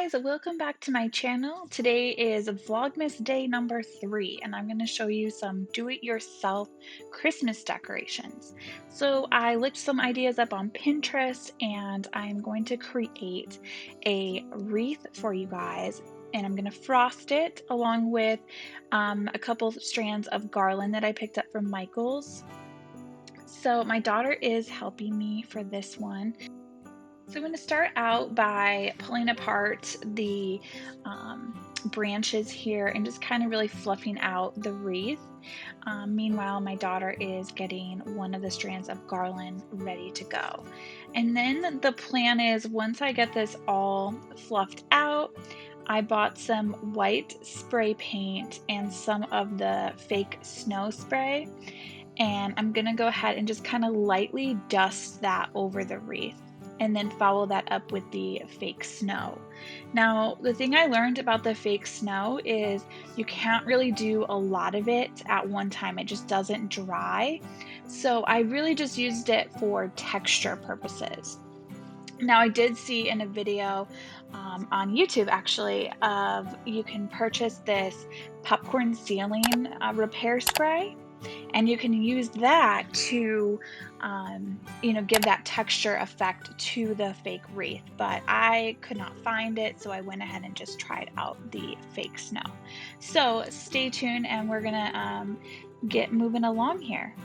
guys, welcome back to my channel. Today is Vlogmas day number 3 and I'm going to show you some do-it-yourself Christmas decorations. So I looked some ideas up on Pinterest and I'm going to create a wreath for you guys, and I'm going to frost it along with a couple strands of garland that I picked up from Michael's. So my daughter is helping me for this one. So I'm going to start out by pulling apart the branches here and just kind of really fluffing out the wreath. Meanwhile, my daughter is getting one of the strands of garland ready to go. And then the plan is, once I get this all fluffed out, I bought some white spray paint and some of the fake snow spray. And I'm going to go ahead and just kind of lightly dust that over the wreath, and then follow that up with the fake snow. Now, the thing I learned about the fake snow is you can't really do a lot of it at one time. It just doesn't dry. So I really just used it for texture purposes. Now, I did see in a video on YouTube actually of you can purchase this popcorn ceiling repair spray, and you can use that to give that texture effect to the fake wreath. But I could not find it, so I went ahead and just tried out the fake snow. So stay tuned and we're gonna get moving along here.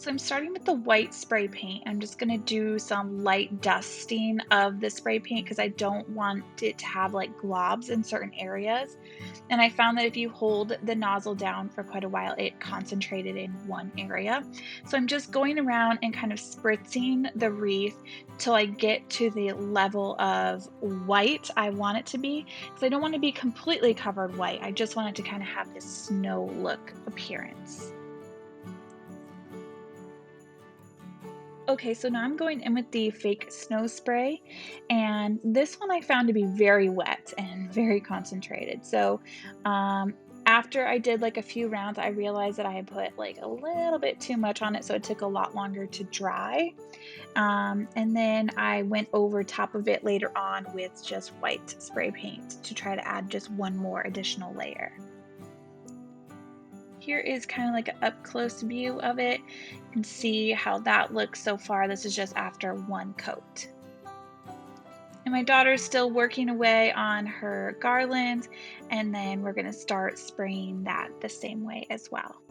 So I'm starting with the white spray paint. I'm just going to do some light dusting of the spray paint because I don't want it to have like globs in certain areas. And I found that if you hold the nozzle down for quite a while, it concentrated in one area. So I'm just going around and kind of spritzing the wreath till I get to the level of white I want it to be, because I don't want to be completely covered white. I just want it to kind of have this snow look appearance. Okay, so now I'm going in with the fake snow spray, and this one I found to be very wet and very concentrated. So after I did like a few rounds, I realized that I had put like a little bit too much on it, so it took a lot longer to dry. And then I went over top of it later on with just white spray paint to try to add just one more additional layer. Here is kind of like an up close view of it. You can see how that looks so far. This is just after one coat. And my daughter's still working away on her garland, and then we're going to start spraying that the same way as well.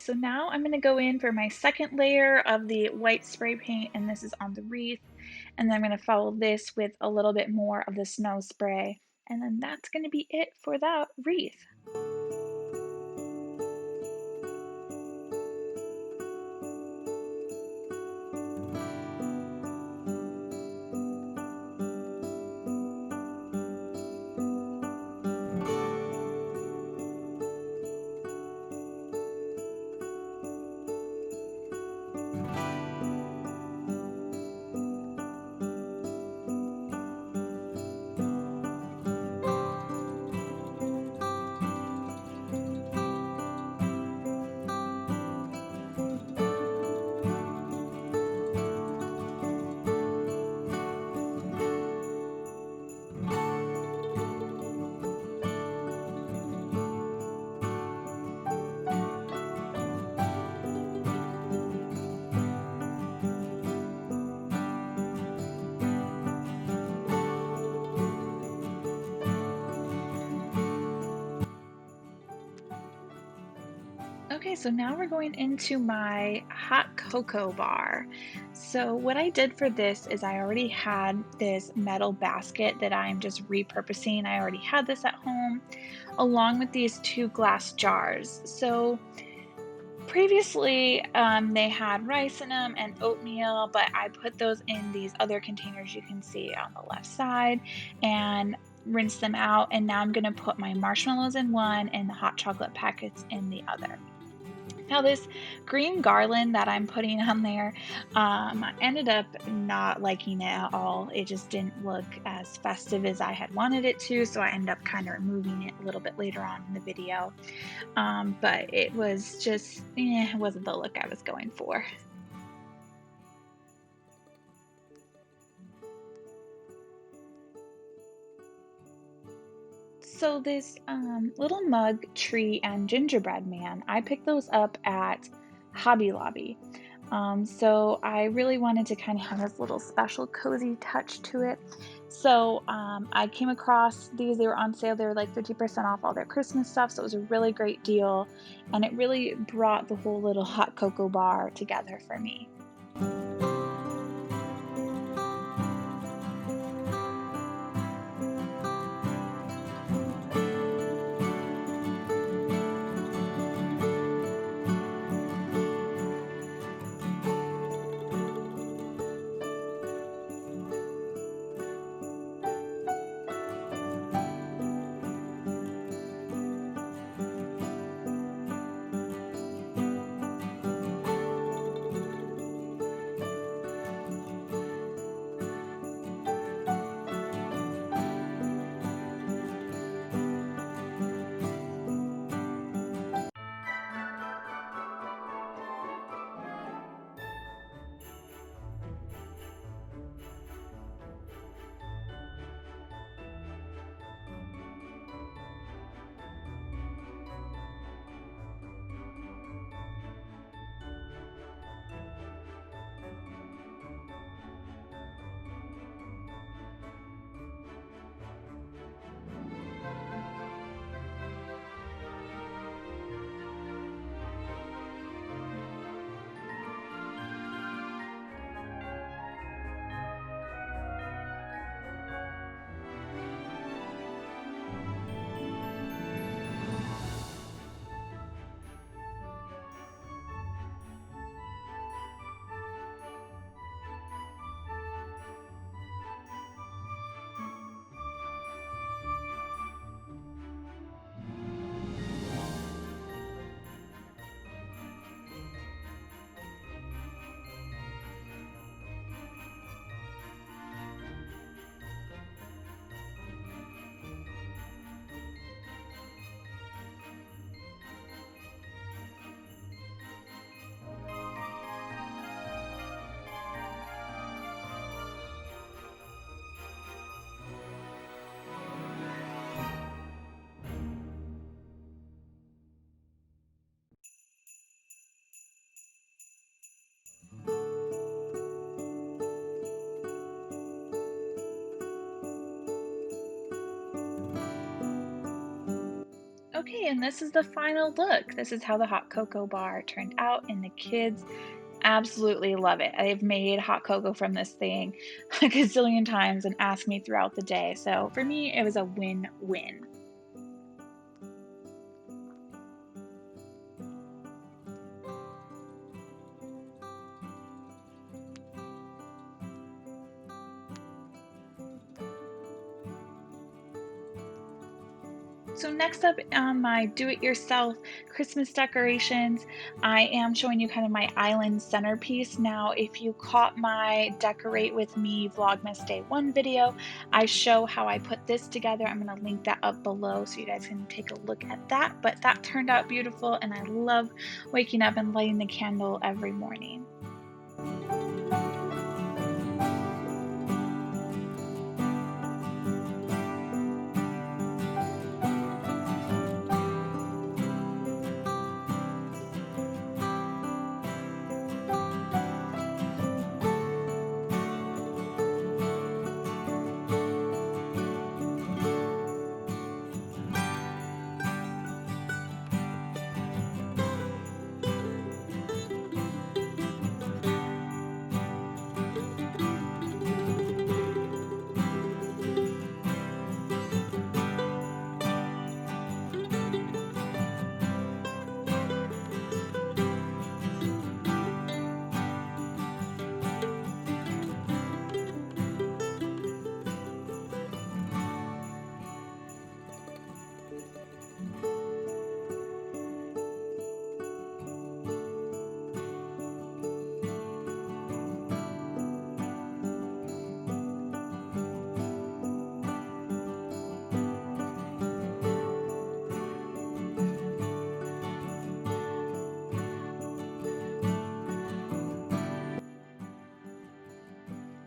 So now I'm going to go in for my second layer of the white spray paint, and this is on the wreath. And then I'm going to follow this with a little bit more of the snow spray, And then that's going to be it for that wreath. Okay, so now we're going into my hot cocoa bar. So what I did for this is I already had this metal basket that I'm just repurposing. I already had this at home, along with these two glass jars. So previously, they had rice in them and oatmeal, but I put those in these other containers you can see on the left side and rinse them out. And now I'm gonna put my marshmallows in one and the hot chocolate packets in the other. Now, this green garland that I'm putting on there, I ended up not liking it at all. It just didn't look as festive as I had wanted it to, so I ended up kind of removing it a little bit later on in the video. But it was just, it wasn't the look I was going for. So this little mug, tree, and gingerbread man, I picked those up at Hobby Lobby. So I really wanted to kind of have this little special cozy touch to it. So I came across these, they were on sale, they were like 50% off all their Christmas stuff. So it was a really great deal. And it really brought the whole little hot cocoa bar together for me. Okay, and this is the final look. This is how the hot cocoa bar turned out, and the kids Absolutely love it. I've made hot cocoa from this thing a gazillion times and asked me throughout the day. So for me, it was a win-win. So next up on my do-it-yourself Christmas decorations, I am showing you kind of my island centerpiece. Now, if you caught my Decorate With Me Vlogmas Day 1 video, I show how I put this together. I'm going to link that up below so you guys can take a look at that. But that turned out beautiful, and I love waking up and lighting the candle every morning.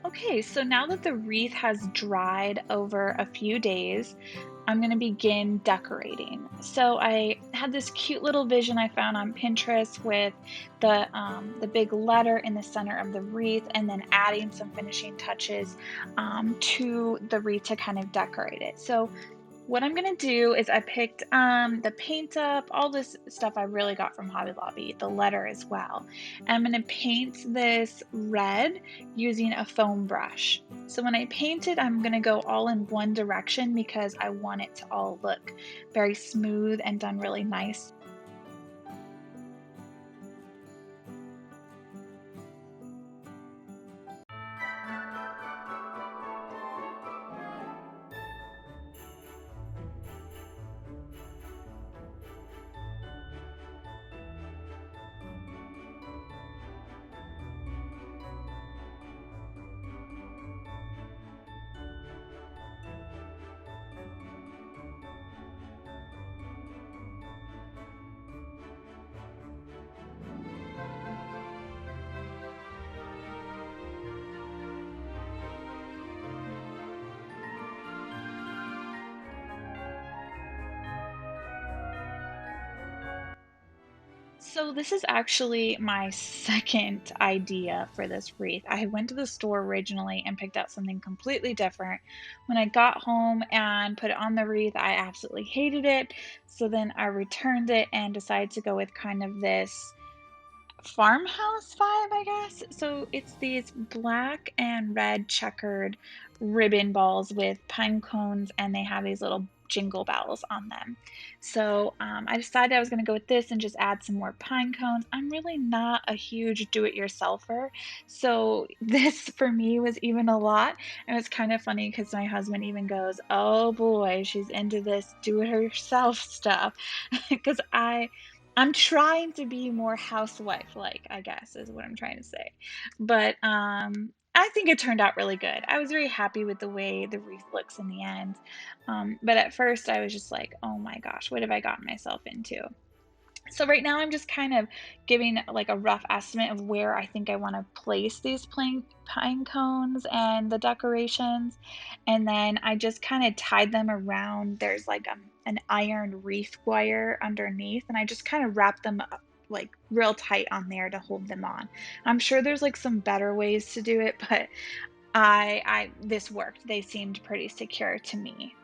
Okay, so now that the wreath has dried over a few days, I'm going to begin decorating. So I had this cute little vision I found on Pinterest with the big letter in the center of the wreath, and then adding some finishing touches to the wreath to kind of decorate it. So what I'm gonna do is I picked the paint up, all this stuff I really got from Hobby Lobby, the letter as well. And I'm gonna paint this red using a foam brush. So when I paint it, I'm gonna go all in one direction because I want it to all look very smooth and done really nice. So this is actually my second idea for this wreath. I went to the store originally and picked out something completely different. When I got home and put it on the wreath, I absolutely hated it. So then I returned it and decided to go with kind of this farmhouse vibe, I guess. So it's these black and red checkered ribbon balls with pine cones, and they have these little jingle bells on them. So I decided I was going to go with this and just add some more pine cones. I'm really not a huge do-it-yourselfer, so this for me was even a lot. And it's kind of funny because my husband even goes, "Oh boy, she's into this do-it-yourself stuff," because I'm trying to be more housewife-like, I guess, is what I'm trying to say. But, I think it turned out really good. I was very happy with the way the wreath looks in the end. But at first I was just like, "Oh my gosh, what have I gotten myself into?" So right now I'm just kind of giving like a rough estimate of where I think I want to place these pine cones and the decorations. And then I just kind of tied them around. There's like an iron wreath wire underneath, and I just kind of wrap them up like real tight on there to hold them on. I'm sure there's like some better ways to do it, but I this worked. They seemed pretty secure to me.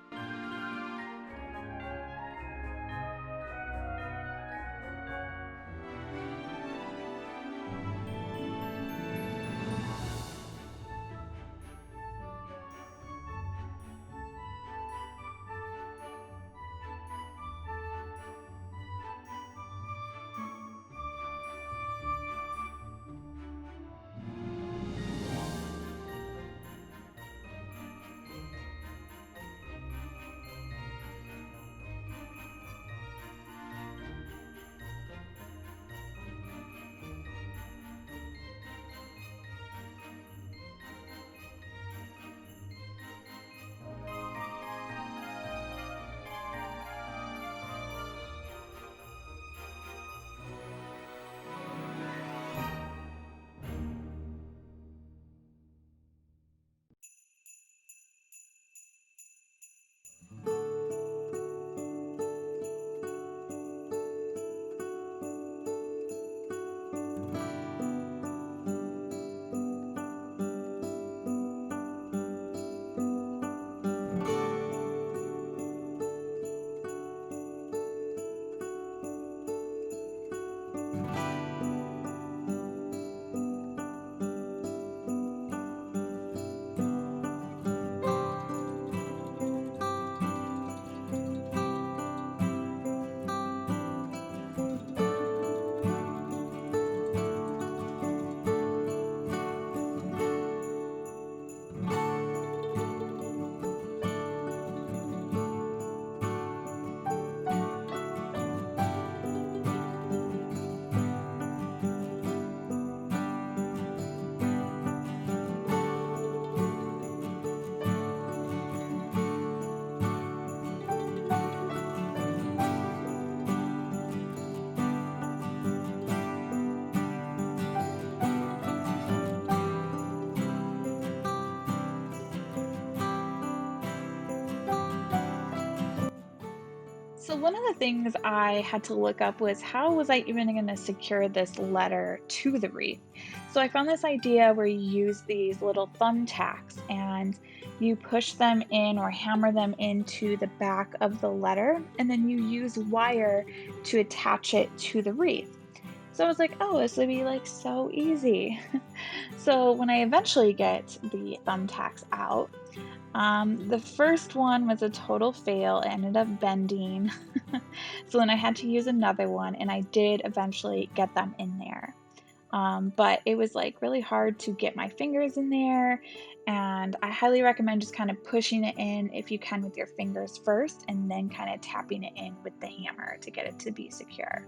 one of the things I had to look up was how was I even going to secure this letter to the wreath? So I found this idea where you use these little thumbtacks and you push them in or hammer them into the back of the letter, and then you use wire to attach it to the wreath. So I was like, oh, this would be like so easy. So when I eventually get the thumbtacks out, the first one was a total fail. It ended up bending. So then I had to use another one, and I did eventually get them in there. But it was like really hard to get my fingers in there. And I highly recommend just kind of pushing it in if you can with your fingers first, and then kind of tapping it in with the hammer to get it to be secure.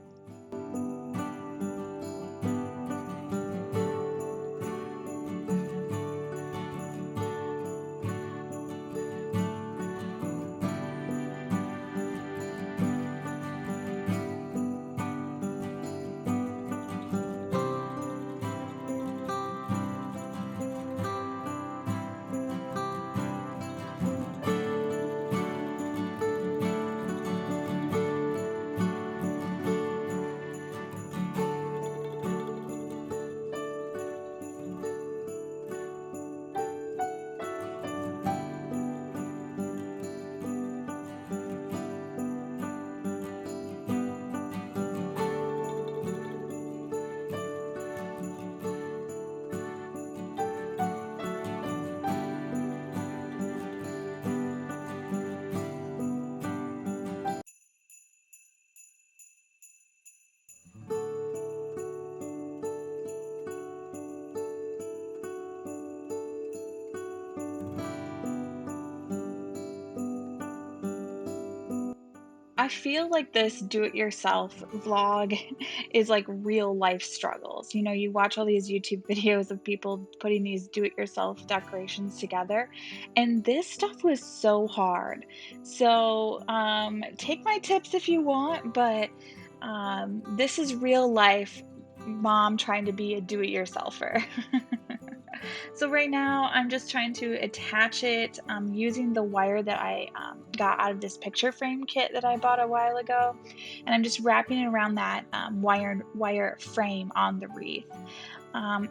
I feel like this do-it-yourself vlog is like real life struggles. You know, you watch all these YouTube videos of people putting these do-it-yourself decorations together, and this stuff was so hard. So, take my tips if you want, but this is real life mom trying to be a do-it-yourselfer. So right now, I'm just trying to attach it using the wire that I got out of this picture frame kit that I bought a while ago, and I'm just wrapping it around that wire frame on the wreath.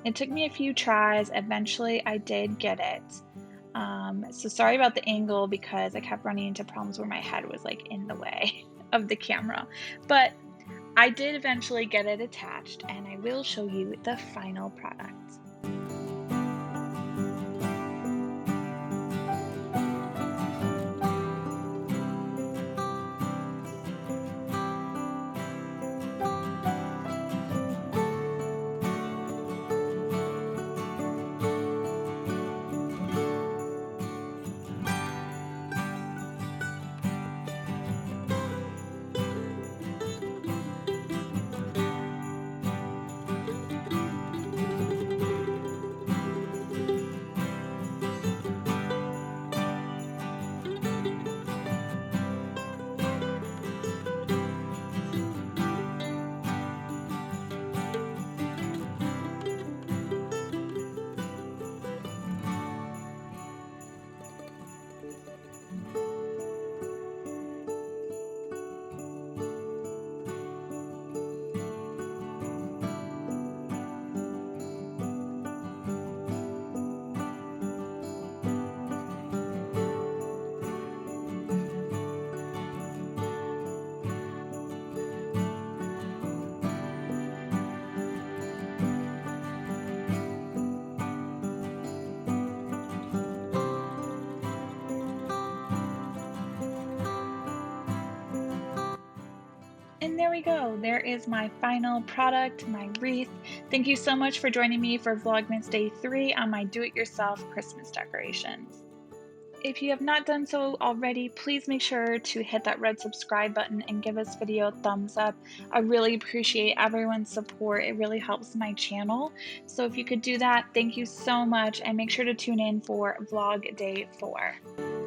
It took me a few tries. Eventually, I did get it. So sorry about the angle because I kept running into problems where my head was like in the way of the camera, but I did eventually get it attached, and I will show you the final product. And there we go. There is my final product, my wreath. Thank you so much for joining me for Vlogmas Day 3 on my do-it-yourself Christmas decorations. If you have not done so already, please make sure to hit that red subscribe button and give this video a thumbs up. I really appreciate everyone's support. It really helps my channel. So if you could do that, thank you so much, and make sure to tune in for Vlog Day 4.